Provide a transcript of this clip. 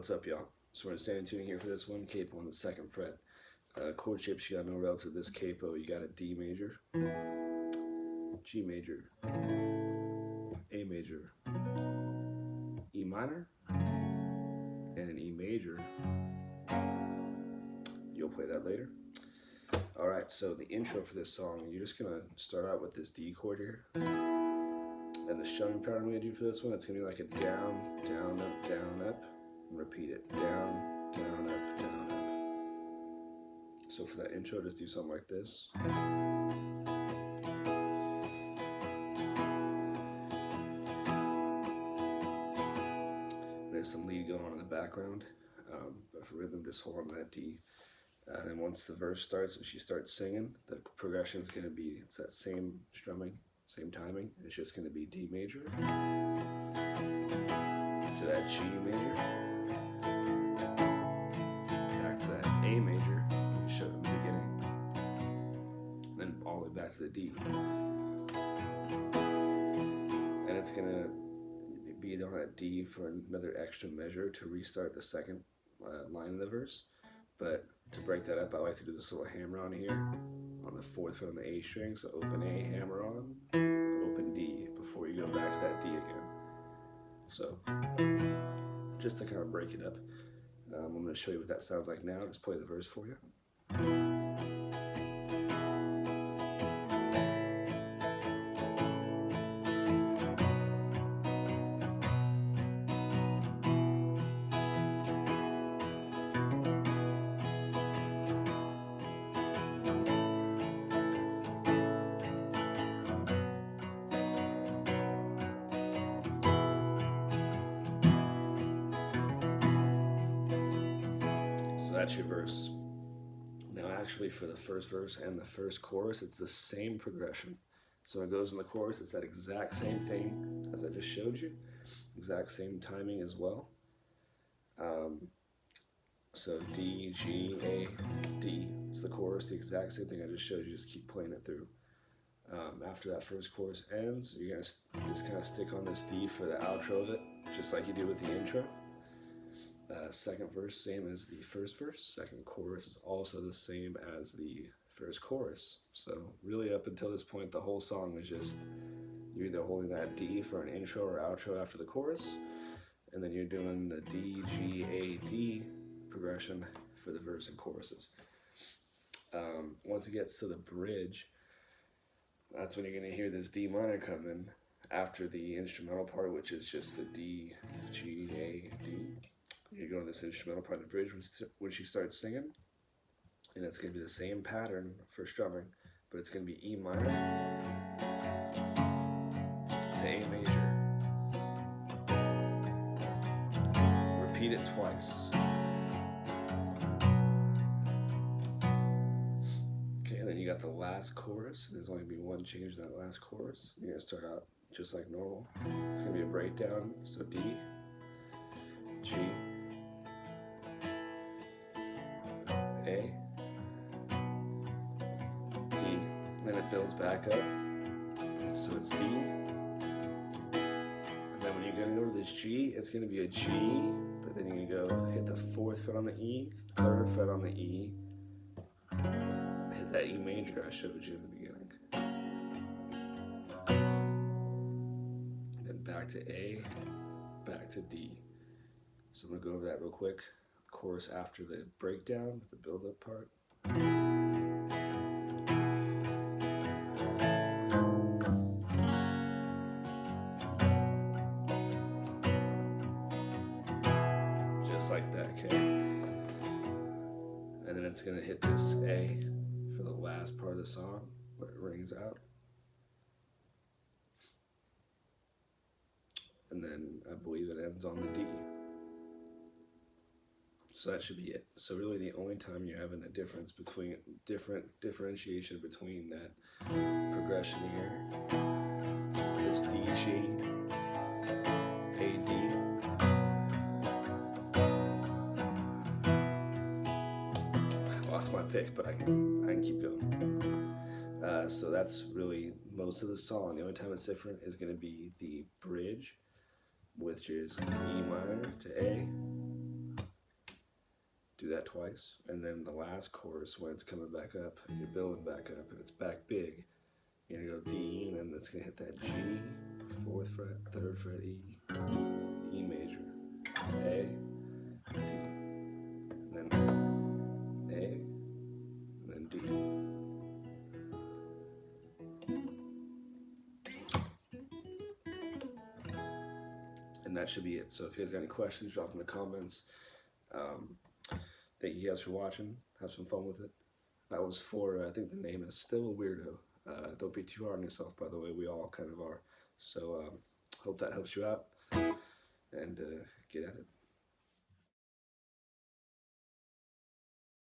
What's up, y'all? So we're standing tuning here for this one, capo on the 2nd fret. Chord shapes, you got no relative to this capo. You got a D major, G major, A major, E minor, and an E major. You'll play that later. Alright, so the intro for this song, you're just gonna start out with this D chord here. And the strumming pattern I'm gonna do for this one, it's gonna be like a down, down, up, down, up. And repeat it. Down, down, up, down, up. So for that intro, just do something like this. There's some lead going on in the background, but for rhythm, just hold on to that D. And then once the verse starts, if she starts singing, the progression is going to be, it's that same strumming, same timing. It's just going to be D major to that G major, back to that A major, we showed in the beginning, then all the way back to the D. And it's going to be on that D for another extra measure to restart the second line of the verse. But to break that up, I like to do this little hammer on here on the 4th fret on the A string. So open A, hammer on, open D before you go back to that D again. So just to kind of break it up, I'm going to show you what that sounds like now. Just play the verse for you. That's your verse. Now actually for the first verse and the first chorus, it's the same progression. So when it goes in the chorus, it's that exact same thing as I just showed you. Exact same timing as well. So D, G, A, D. It's the chorus, the exact same thing I just showed you. Just keep playing it through. After that first chorus ends, you're going to just kind of stick on this D for the outro of it, just like you did with the intro. Second verse, same as the first verse. Second chorus is also the same as the first chorus. So really up until this point, the whole song is just, you're either holding that D for an intro or outro after the chorus, and then you're doing the D, G, A, D progression for the verse and choruses. Once it gets to the bridge, that's when you're going to hear this D minor come in after the instrumental part, which is just the D, G, A, D. You go on this instrumental part of the bridge when she starts singing, and it's going to be the same pattern for strumming, but it's going to be E minor to A major. Repeat it twice. Okay, and then you got the last chorus. There's only going to be one change in that last chorus. You're going to start out just like normal. It's going to be a breakdown, so D, G, A, D, then it builds back up, so it's D, and then when you're going to go to this G, it's going to be a G, but then you're going to go hit the 4th fret on the E, 3rd fret on the E, hit that E major I showed you in the beginning, then back to A, back to D. So I'm going to go over that real quick. Chorus after the breakdown with the build-up part. Just like that, okay? And then it's going to hit this A for the last part of the song where it rings out. And then I believe it ends on the D. So that should be it. So really the only time you're having a difference between, differentiation between that progression here is D, G, A, D. I lost my pick, but I can keep going. So that's really most of the song. The only time it's different is going to be the bridge, which is E minor to A, Do that twice, and then the last chorus when it's coming back up, you're building back up, and it's back big. You're gonna go D, and then it's gonna hit that G, 4th fret, 3rd fret, E major, A, D, then A, and then D. And that should be it. So if you guys got any questions, drop in the comments. Thank you guys for watching. Have some fun with it. That was for, I think the name is Still a Weirdo. Don't be too hard on yourself, by the way. We all kind of are. So hope that helps you out. And get at it.